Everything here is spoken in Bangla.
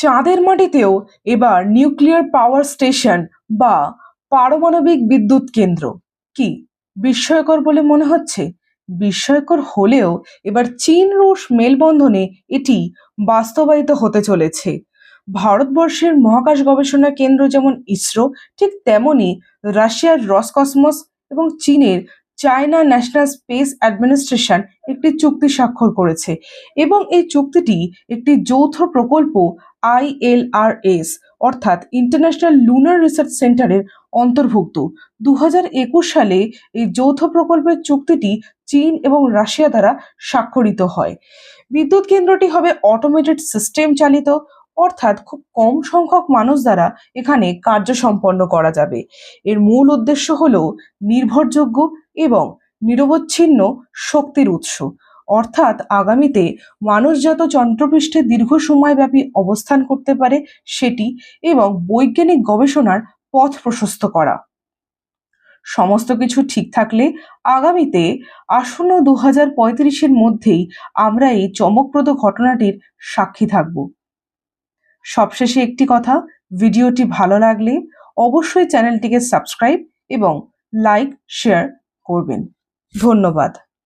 চাঁদের মাটিতেও এবার নিউক্লিয়ার পাওয়ার স্টেশন বা পারমাণবিক বিদ্যুৎ কেন্দ্র। কি বিস্ময়কর বলে মনে হচ্ছে? বিস্ময়কর হলেও এবার চীন রুশ মেলবন্ধনে এটি বাস্তবায়িত হতে চলেছে। ভারতবর্ষের মহাকাশ গবেষণা কেন্দ্র যেমন ইসরো, ঠিক তেমনি রাশিয়ার রসকসমস এবং চীনের চায়না ন্যাশনাল স্পেস অ্যাডমিনিস্ট্রেশন একটি চুক্তি স্বাক্ষর করেছে এবং এই চুক্তিটি একটি যৌথ প্রকল্প ILRS অর্থাৎ ইন্টারন্যাশনাল লুনার রিসার্চ সেন্টারের অন্তর্ভুক্ত। 2021 সালে এই যৌথ প্রকল্পের চুক্তিটি চীন এবং রাশিয়া দ্বারা স্বাক্ষরিত হয়। বিদ্যুৎ কেন্দ্রটি হবে অটোমেটেড সিস্টেম চালিত, অর্থাৎ খুব কম সংখ্যক মানুষ দ্বারা এখানে কার্য সম্পন্ন করা যাবে। এর মূল উদ্দেশ্য হলো নির্ভরযোগ্য এবং নিরবচ্ছিন্ন শক্তির উৎস, অর্থাৎ আগামীতে মানুষ যত চন্দ্রপৃষ্ঠে দীর্ঘ সময়ব্যাপী অবস্থান করতে পারে সেটি, এবং বৈজ্ঞানিক গবেষণার পথ প্রশস্ত করা। সমস্ত কিছু ঠিক থাকলে আগামীতে আসন্ন 2035-এর মধ্যেই আমরা এই চমকপ্রদ ঘটনাটির সাক্ষী থাকব। সবশেষে একটি কথা, ভিডিওটি ভালো লাগলে অবশ্যই চ্যানেলটিকে সাবস্ক্রাইব এবং লাইক শেয়ার করবেন। ধন্যবাদ।